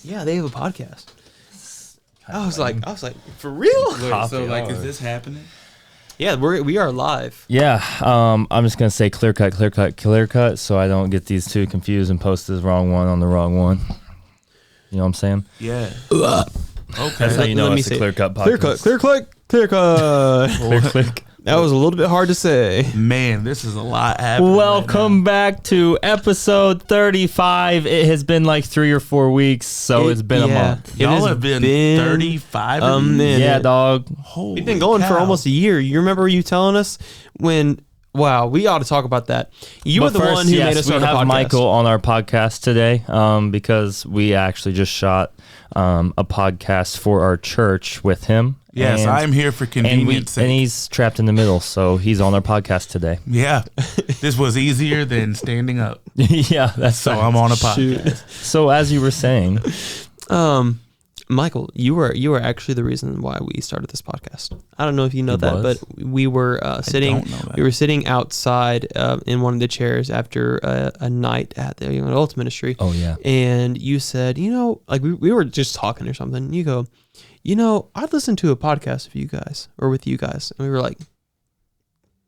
Yeah, they have a podcast. I was like, for real? Wait, so like, is this happening? Yeah, we are live. Yeah, I'm just gonna say ClearCut, so I don't get these two confused and post the wrong one on the wrong one. You know what I'm saying? Yeah. Okay. That's how you know it's a ClearCut podcast. ClearCut. Click. That was a little bit hard to say. Man, this is a lot happening. Welcome back to episode 35. It has been like 3 or 4 weeks, so it's been a month. Y'all have been 35 minute. Yeah, dog. Holy We've been going for almost a year. You remember you telling us when? Wow, we ought to talk about that. You were the one who made us start a podcast. We have Michael on our podcast today because we actually just shot a podcast for our church with him. Yes, I'm here for convenience sake. And he's trapped in the middle, so he's on our podcast today. Yeah, this was easier than standing up. Yeah, that's so I'm on a podcast. Shoot. So as you were saying, Michael, you were actually the reason why we started this podcast. I don't know if you know that, but we were sitting outside in one of the chairs after a night at the Young Adults Ministry. Oh yeah, and you said, like we were just talking or something. You go, I'd listen to a podcast with you guys, and we were like,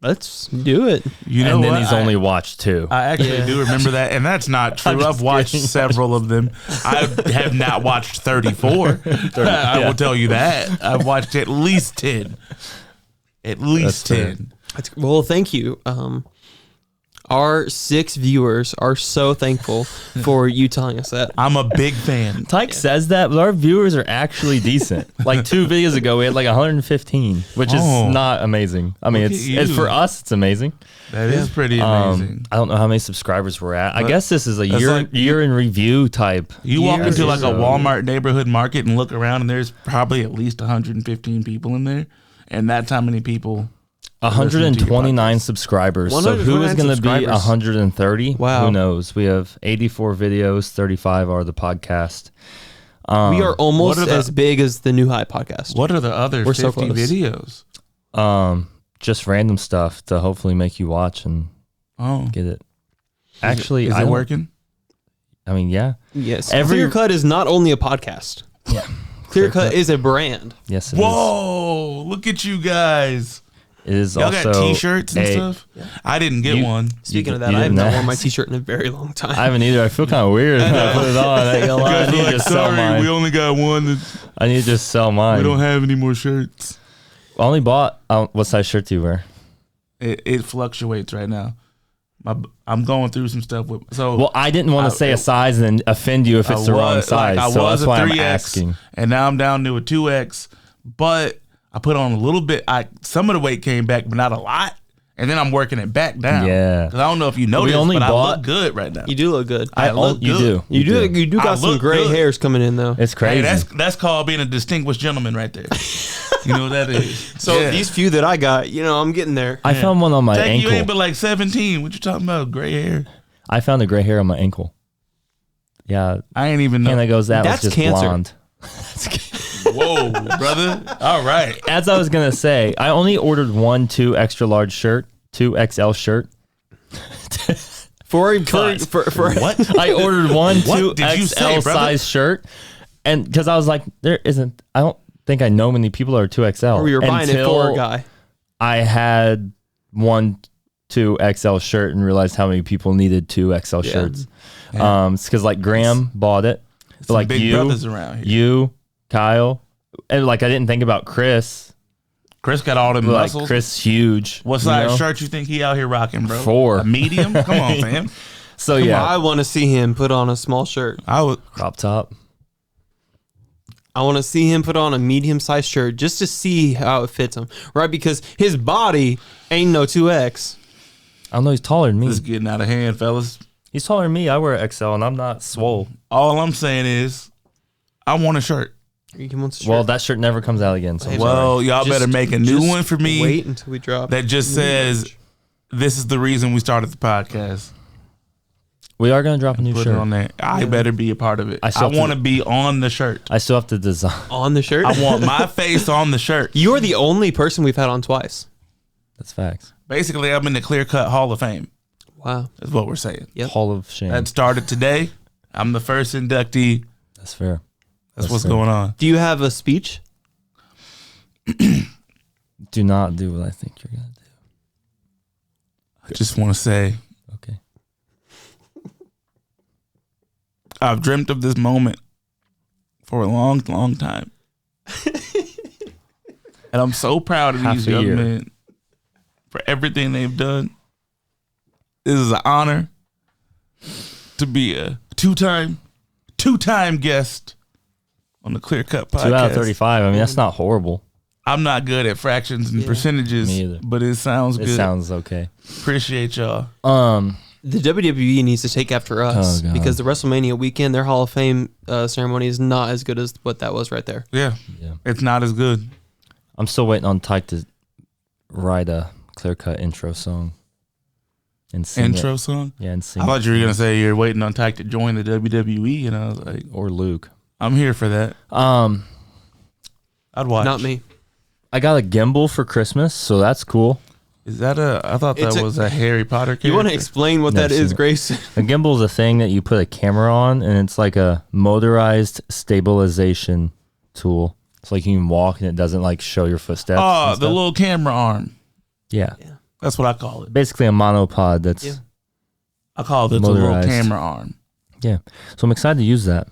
let's do it. And then he's only watched 2. I actually do remember that, and that's not true. I've watched several of them. I have not watched 34. I will tell you that. I've watched at least 10. At least 10. Well, thank you. Our 6 viewers are so thankful for you telling us that. I'm a big fan. Tyke says that, but our viewers are actually decent. Like 2 videos ago, we had like 150, which is not amazing. I mean, it's for us, it's amazing. That is pretty amazing. I don't know how many subscribers we're at. I guess this is a year in review type. You walk into like a Walmart neighborhood market and look around, and there's probably at least 115 people in there, and that's how many people. 129 subscribers. So who is going to be 130? Wow. Who knows? We have 84 videos. 35 are the podcast. We are almost as big as the New High podcast. What are the other 50 videos? Just random stuff to hopefully make you watch and get it. Actually, is it working? I mean, yeah. Yes. ClearCut is not only a podcast. Yeah. ClearCut is a brand. Yes, it is. Whoa, look at you guys. It is Y'all also got t-shirts and stuff? Yeah. I didn't get one. Speaking of that, I have not worn my t-shirt in a very long time. I haven't either. I feel kind of weird when I put it on. I need to just sell mine. We only got one. I need to just sell mine. We don't have any more shirts. I only bought, what size shirt do you wear? It fluctuates right now. I'm going through some stuff with. Well, I didn't want to say a size and then offend you if it's the wrong size. I so was that's why a 3X, I'm asking. And now I'm down to a 2X, but I put on a little bit. Some of the weight came back, but not a lot. And then I'm working it back down. Yeah. Because I don't know if you noticed, but I look good right now. You do look good. I look good. You do got some gray hairs coming in, though. It's crazy. Hey, that's called being a distinguished gentleman right there. You know what that is. So these few that I got, I'm getting there. I found one on my ankle. You ain't but like 17. What you talking about? Gray hair? I found a gray hair on my ankle. Yeah. I ain't even know. And it goes, that's was just cancer. Blonde. Whoa, brother. All right. As I was going to say, I only ordered 2 extra large shirt, 2 XL shirt. for what? I ordered 2 XL size shirt. And because I was like, I don't think I know many people are 2XL. Or you're buying it for a guy. I had 2 XL shirt and realized how many people needed 2 XL shirts. Yeah. It's because like Graham bought it. But like big brothers around here. You, Kyle, and like I didn't think about Chris. Chris got all them muscles. Chris huge. What size shirt you think he out here rocking, bro? 4. A medium? Come on, fam. So Come on, I want to see him put on a small shirt. Crop top. I want to see him put on a medium-sized shirt just to see how it fits him, right? Because his body ain't no 2X. I don't know, he's taller than me. This is getting out of hand, fellas. He's taller than me. I wear XL, and I'm not swole. All I'm saying is, I want a shirt. Well, that shirt never comes out again. So y'all better make a new one for me. Wait until we drop. That just says, this is the reason we started the podcast. We are going to drop a new shirt. Put it on there. I better be a part of it. I want to be on the shirt. I still have to design. On the shirt? I want my face on the shirt. You are the only person we've had on twice. That's facts. Basically, I'm in the ClearCut Hall of Fame. Wow. That's what we're saying. Yep. Hall of Shame. That started today. I'm the first inductee That's fair. That's what's going on. Do you have a speech? Do not do what I think you're going to do. I just want to say, okay. I've dreamt of this moment for a long, long time. And I'm so proud of these young men for everything they've done. This is an honor to be a two-time guest on the ClearCut podcast. 2 out of 35. I mean, that's not horrible. I'm not good at fractions and percentages, Me either. but it sounds good. It sounds okay. Appreciate y'all. The WWE needs to take after us because the WrestleMania weekend, their Hall of Fame ceremony is not as good as what that was right there. Yeah. It's not as good. I'm still waiting on Tyke to write a ClearCut intro song and sing it. Song? Yeah, and sing I thought you were going to say you're waiting on Tyke to join the WWE, and I was like... Or Luke. I'm here for that. I'd watch. Not me. I got a gimbal for Christmas, so that's cool. Is that I thought that was a Harry Potter character. You want to explain what that is, Grace? A gimbal is a thing that you put a camera on, and it's like a motorized stabilization tool. It's like you can walk, and it doesn't like show your footsteps. Oh, the little camera arm. Yeah. That's what I call it. Basically a monopod that's I call it the little camera arm. Yeah. So I'm excited to use that.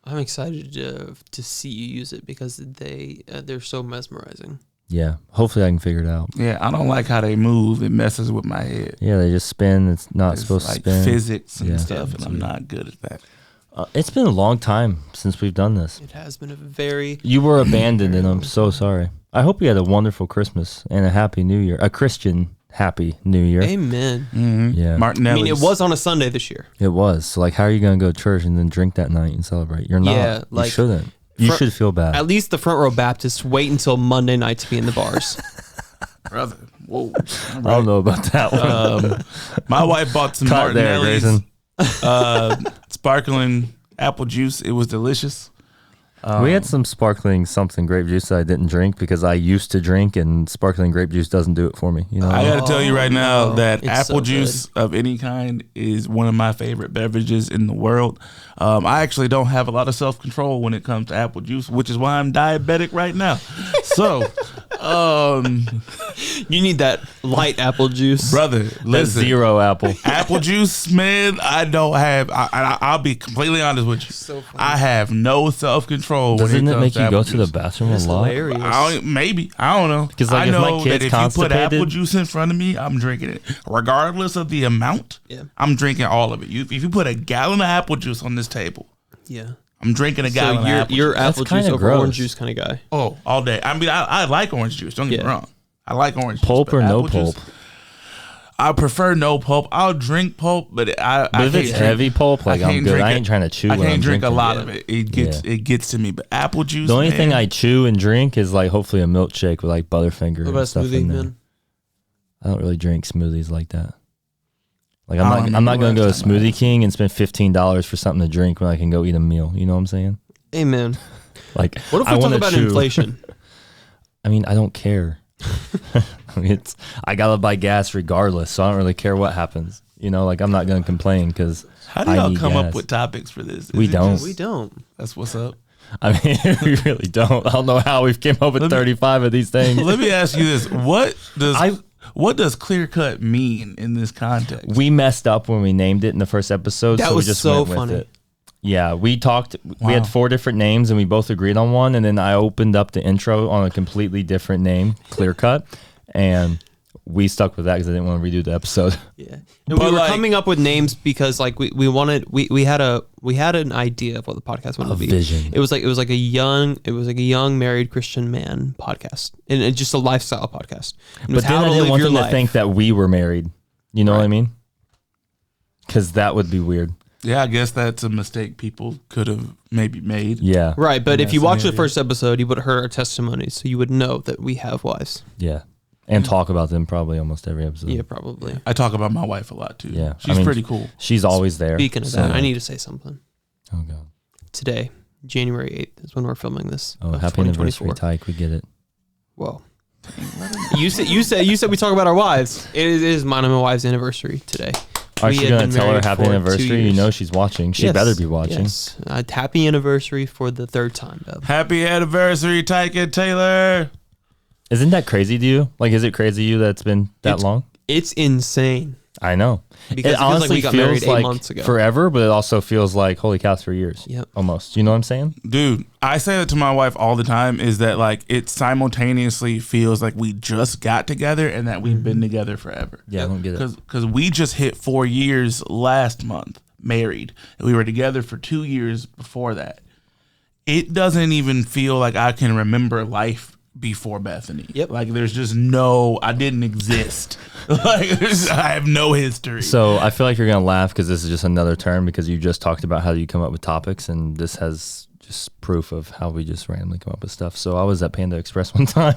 I'm excited to see you use it because they're so mesmerizing. Yeah. Hopefully I can figure it out. Yeah, I don't like how they move. It messes with my head. Yeah, they just spin. It's not supposed to spin. Physics and stuff, and I'm not good at that. It's been a long time since we've done this. It has been a very... You were abandoned, and I'm so sorry. I hope you had a wonderful Christmas and a happy New Year. A Christian happy New Year. Amen. Mm-hmm. Yeah. Martinelli. I mean, it was on a Sunday this year. It was. So, like, how are you going to go to church and then drink that night and celebrate? You're not. Yeah, like, you shouldn't. You should feel bad. At least the Front Row Baptists wait until Monday night to be in the bars. Brother. Whoa. Right. I don't know about that one. My wife bought some Martinelli's sparkling apple juice. It was delicious. We had some sparkling something grape juice that I didn't drink because I used to drink, and sparkling grape juice doesn't do it for me. You know, I got to tell you right now that apple juice of any kind is one of my favorite beverages in the world. I actually don't have a lot of self-control when it comes to apple juice, which is why I'm diabetic right now. So, you need that light apple juice, brother. Listen, zero apple. Apple juice, man. I don't have. I'll be completely honest with you. So I have no self-control. Doesn't it make you go to the bathroom a lot? Maybe. I don't know. Because like, I know that if you put apple juice in front of me, I'm drinking it, regardless of the amount. Yeah. I'm drinking all of it. If you put a gallon of apple juice on this table, I'm drinking a gallon of apple juice. You're apple juice over orange juice kind of guy. Oh, all day. I mean, I like orange juice. Don't get me wrong. I like orange juice. Pulp or no pulp? I prefer no pulp. I'll drink pulp, but if it's heavy pulp, like I'm good. I ain't trying to chew. I can't drink a lot of it. It gets to me. But apple juice. The only thing I chew and drink is like hopefully a milkshake with like Butterfinger and stuff in there. I don't really drink smoothies like that. Like I'm not going to go to Smoothie King and spend $15 for something to drink when I can go eat a meal. You know what I'm saying? Amen. Like, what if we talk about inflation? I mean, I don't care. I mean, I gotta buy gas regardless, so I don't really care what happens. You know, like I'm not gonna complain because how do y'all come up with topics for this? We don't. We don't. That's what's up. I mean, we really don't. I don't know how we've came up with 35 of these things. Let me ask you this: what does ClearCut mean in this context? We messed up when we named it in the first episode, that so we was just so went funny. with it. Yeah, we talked. Wow. We had 4 different names, and we both agreed on one. And then I opened up the intro on a completely different name, ClearCut, and we stuck with that because I didn't want to redo the episode. Yeah, and we were coming up with names because like we wanted we had an idea of what the podcast wanted to be. Vision. It was like a young married Christian man podcast, and it's just a lifestyle podcast. But then I didn't want them to think that we were married. You know what I mean? Because that would be weird. Yeah, I guess that's a mistake people could have maybe made. Yeah. Right, but if you watch the first episode, you would have heard our testimonies, so you would know that we have wives. Yeah. And talk about them probably almost every episode. Yeah, probably. I talk about my wife a lot too. Yeah. She's pretty cool. She's always there. Speaking of that, I need to say something. Oh, God. Today, January 8th, is when we're filming this. Oh, happy anniversary, Tyke. We get it. Whoa. You said we talk about our wives. It is mine and my wife's anniversary today. Are you going to tell her happy anniversary? You know she's watching. She better be watching. Yes. Happy anniversary for the third time, Bub. Happy anniversary, Tyka Taylor. Isn't that crazy to you? Like, is it crazy to you that it's been that long? It's insane. I know. Because it honestly like we got married 8 months ago. Forever, but it also feels like, holy cow, 3 years. Yep. Almost. You know what I'm saying? Dude, I say that to my wife all the time, is that like it simultaneously feels like we just got together and that we've been together forever. Yeah, I don't get it. Because we just hit 4 years last month, married. And we were together for 2 years before that. It doesn't even feel like I can remember life before Bethany. Yep. Like there's just I didn't exist. Like I have no history. So I feel like you're going to laugh because this is just another term because you just talked about how you come up with topics, and this has just proof of how we just randomly come up with stuff. So I was at Panda Express one time.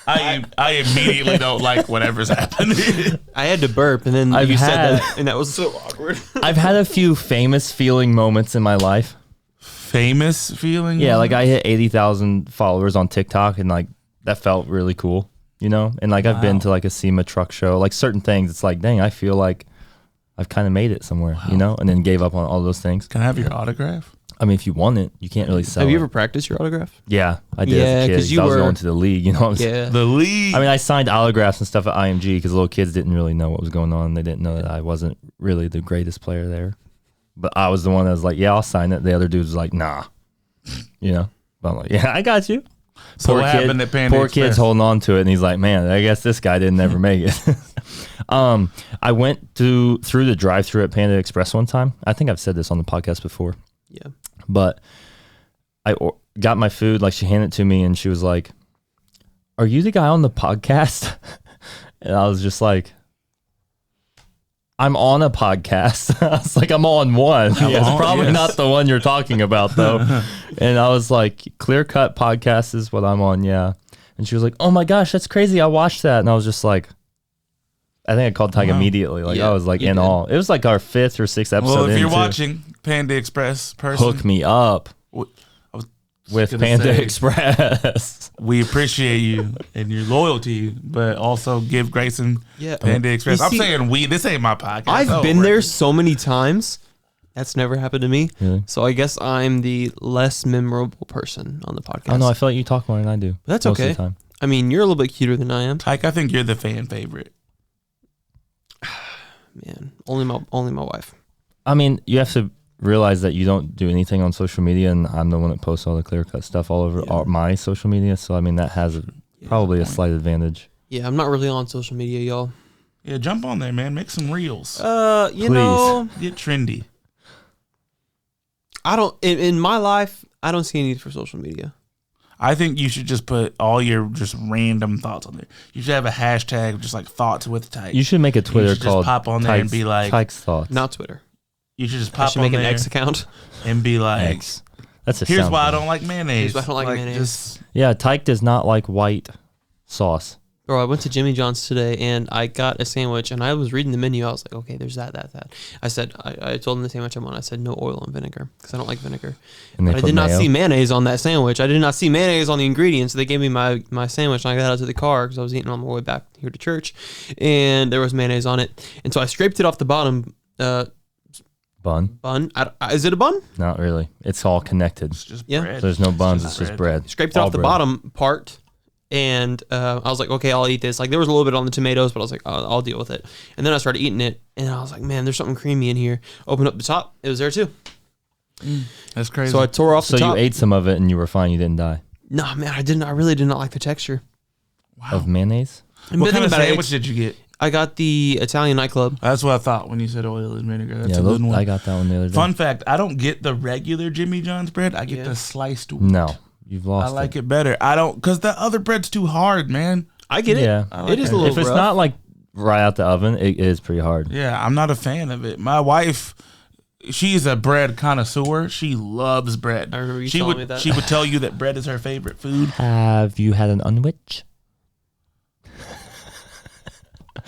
I immediately don't like whatever's happening. I had to burp, and then you said that, and that was so awkward. I've had a few famous feeling moments in my life. Famous feeling? Yeah, like I hit 80,000 followers on TikTok, and like that felt really cool, you know? And like I've been to like a SEMA truck show, like certain things. It's like, dang, I feel like I've kind of made it somewhere, you know? And then gave up on all those things. Can I have your autograph? I mean, if you want it, you can't really sell it. Have you ever practiced your autograph? Yeah, I did as a kid. Because I was going to the league, you know what I'm saying? The league. I mean, I signed autographs and stuff at IMG because little kids didn't really know what was going on. They didn't know that I wasn't really the greatest player there. But I was the one that was like, yeah, I'll sign it. The other dude was like, nah. You know? But I'm like, yeah, I got you. So what happened at Panda Express? Poor kid's holding on to it, and he's like, man, I guess this guy didn't ever make it. I went through the drive-thru at Panda Express one time. I think I've said this on the podcast before. Yeah. But I got my food, like she handed it to me, and she was like, are you the guy on the podcast? And I was just like, I'm on a podcast. I was like, I'm on one. It's probably not the one you're talking about, though. And I was like, ClearCut podcast is what I'm on, yeah. And she was like, oh my gosh, that's crazy. I watched that. And I was just like, I think I called Tyke immediately. Like I was like in awe. It was like our 5th or 6th episode. Well, if you're watching Panda Express person, hook me up with Panda Express. We appreciate you and your loyalty, but also give Grayson Panda Express. I'm saying this ain't my podcast. I've been there so many times. That's never happened to me. Really? So I guess I'm the less memorable person on the podcast. Oh no, I feel like you talk more than I do. But that's okay. I mean, you're a little bit cuter than I am. Tyke, I think you're the fan favorite. Man, only my wife. I mean, you have to realize that you don't do anything on social media, and I'm the one that posts all the ClearCut stuff all over my social media. So I mean, that has probably a slight advantage. Yeah, I'm not really on social media, y'all. Yeah, jump on there, man. Make some reels. You know, get trendy. I don't in my life. I don't see a need for social media. I think you should just put all your just random thoughts on there. You should have a hashtag just like thoughts with Tyke. You should make a Twitter called just pop on there and be like Tyke's thoughts. Not Twitter. You should just pop on there. I should make an X account and be like, X. That's here's why I don't like mayonnaise. Here's why I don't like mayonnaise. Yeah, Tyke does not like white sauce. Bro, I went to Jimmy John's today and I got a sandwich and I was reading the menu. I was like, okay, there's that. I said, I told them the sandwich I'm on. I said, no oil and vinegar because I don't like vinegar. And I did not see mayonnaise on that sandwich. I did not see mayonnaise on the ingredients. So they gave me my sandwich and I got out to the car because I was eating on my way back here to church and there was mayonnaise on it. And so I scraped it off the bottom. Bun? Is it a bun? Not really. It's all connected. It's just bread. So there's no buns. It's just bread. Scraped it off the bottom part. And I was like, okay, I'll eat this. Like there was a little bit on the tomatoes, but I was like, I'll deal with it. And then I started eating it, and I was like, man, there's something creamy in here. Opened up the top, it was there too. That's crazy. So I tore off the top. So you ate some of it, and you were fine. You didn't die. No, man, I didn't. I really did not like the texture of mayonnaise. What kind of sandwich did you get? I got the Italian nightclub. That's what I thought when you said oil and vinegar. That's a good one. I got that one the other day. Fun fact: I don't get the regular Jimmy John's bread. I get the sliced wheat. No. You've lost. I like it better. I don't, because the other bread's too hard, man. I get it. Yeah, it is a little. If it's not like right out the oven, it is pretty hard. Yeah, I'm not a fan of it. My wife, she's a bread connoisseur. She loves bread. I remember you telling me that. She would tell you that bread is her favorite food. Have you had an unwich?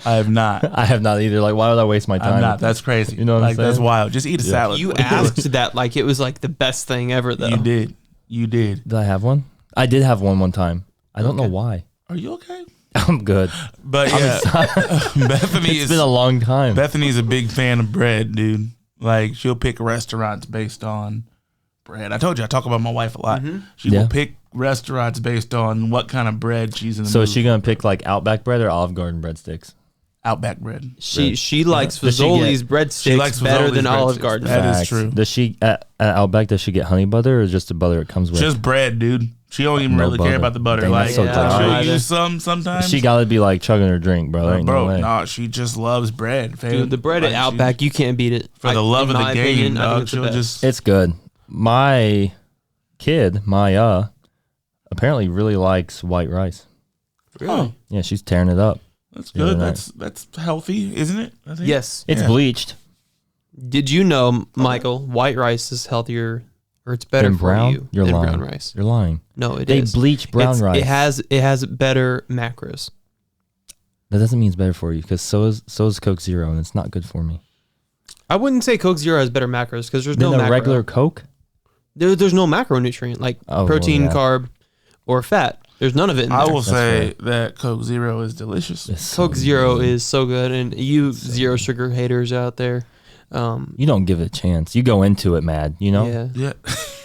I have not. I have not either. Like, why would I waste my time? I'm not. That's crazy. You know what I'm saying? That's wild. Just eat a salad. You asked that like it was like the best thing ever, though. You did. Did I have one? I did have one time. I don't know why. Are you okay? I'm good. But yeah, Bethany it's been a long time. Bethany's a big fan of bread, dude. Like, she'll pick restaurants based on bread. I told you, I talk about my wife a lot. Mm-hmm. She will pick restaurants based on what kind of bread she's in the mood. Is she going to pick like Outback bread or Olive Garden breadsticks? Outback bread. She likes Fazoli's breadsticks better than Olive Garden. That is true. Does she at Outback? Does she get honey butter or just the butter it comes with? Just bread, dude. She don't even really care about the butter. Dang, like, she'll use some sometimes. She got to be like chugging her drink, bro. No, she just loves bread. Fam. Dude, the bread at Outback, you can't beat it. For the love of the game, dog. It's good. My kid, Maya, apparently really likes white rice. Really? Yeah, she's tearing it up. That's good. That's healthy, isn't it? I think? Yes. It's bleached. Did you know, Michael, white rice is healthier, or it's better for you than brown rice? You're lying. No, they bleach brown rice. It has better macros. That doesn't mean it's better for you, because so is Coke Zero, and it's not good for me. I wouldn't say Coke Zero has better macros, because there's no macro. Regular Coke? There's no macronutrient, like protein, carb, or fat. There's none of it in there. I will say that Coke Zero is delicious. Coke Zero is so good, and you zero sugar haters out there, you don't give it a chance. You go into it mad, you know? Yeah.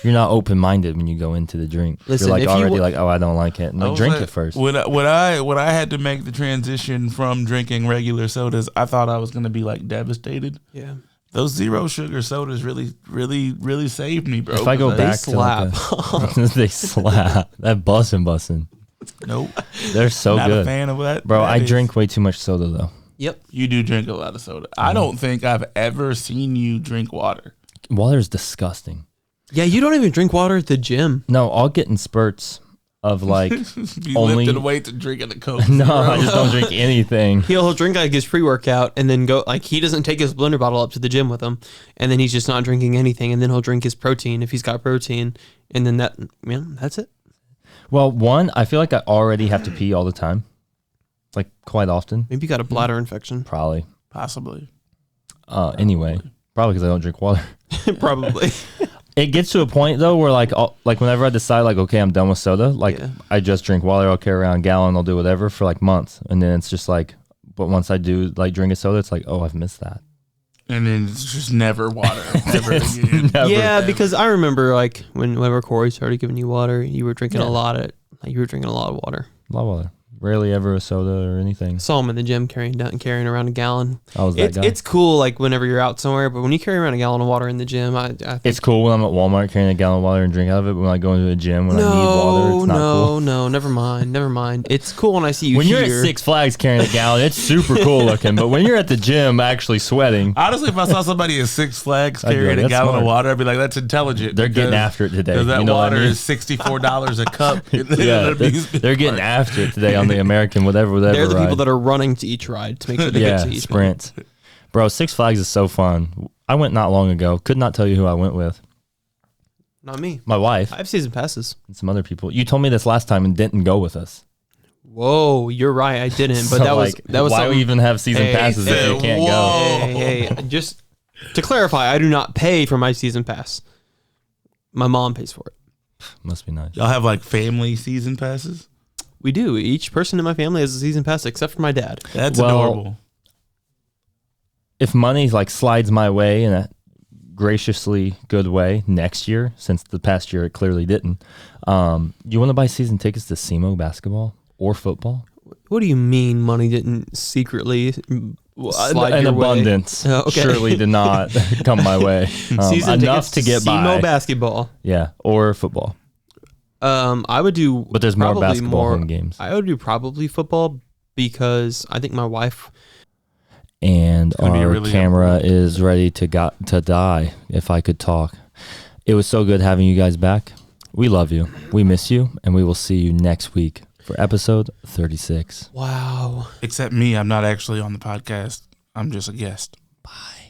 You're not open-minded when you go into the drink. Listen, you're like already like, oh, I don't like it. No, drink it first. When I had to make the transition from drinking regular sodas, I thought I was going to be like devastated. Yeah. Those zero sugar sodas really saved me, bro. If I go back slap. They slap. That bussin'. Nope. They're so Not good. Not a fan of that. Bro, I drink way too much soda, though. Yep. You do drink a lot of soda. I don't think I've ever seen you drink water. Water's disgusting. Yeah, you don't even drink water at the gym. No, I'll get in spurts of like only lifting weights and drinking a Coke. No, I just don't drink anything. He'll drink like his pre-workout and then go like he doesn't take his blender bottle up to the gym with him, and then he's just not drinking anything, and then he'll drink his protein if he's got protein, and then that's it. Well, one, I feel like I already have to pee all the time, like quite often. Maybe you got a bladder infection. Probably. Possibly. Anyway, probably because I don't drink water. Probably. It gets to a point though where like whenever I decide like okay I'm done with soda, like I just drink water. I'll carry around a gallon. I'll do whatever for like months, and then it's just like, but once I do like drink a soda, it's like, oh, I've missed that. And then it's just never water. Never again. Yeah, because I remember like whenever Corey started giving you water, you were drinking a lot of water. A lot of water. Rarely ever a soda or anything. Saw him in the gym carrying around a gallon. I was that guy. It's cool like whenever you're out somewhere, but when you carry around a gallon of water in the gym, I think it's cool when I'm at Walmart carrying a gallon of water and drink out of it. But when I go into a gym when I need water, it's not cool. No, never mind. It's cool when I see you when here. You're at Six Flags carrying a gallon, it's super cool looking. But when you're at the gym actually sweating. Honestly, if I saw somebody at Six Flags carrying a gallon of water, I'd be like, that's intelligent. They're getting after it today. Because that water is $64 a cup. They're getting after it today on the American whatever. They're the people that are running to each ride to make sure they get to each sprints. Bro, Six Flags is so fun. I went not long ago. Could not tell you who I went with. Not me. My wife. I have season passes. And some other people. You told me this last time and didn't go with us. Whoa, you're right. I didn't. But so that was why we even have season passes if you can't go. Hey, just to clarify, I do not pay for my season pass. My mom pays for it. Must be nice. Y'all have like family season passes? We do. Each person in my family has a season pass except for my dad. That's adorable. If money like slides my way in a graciously good way next year, since the past year it clearly didn't, you want to buy season tickets to SEMO basketball or football? What do you mean money didn't secretly slide an your abundance way? Okay. Surely did not come my way. Season enough tickets to get by. SEMO basketball. Yeah, or football. I would do, but there's more basketball home games. I would do probably football because I think my wife. And our really camera is ready to die. If I could talk, it was so good having you guys back. We love you. We miss you, and we will see you next week for episode 36. Wow. Except me, I'm not actually on the podcast. I'm just a guest. Bye.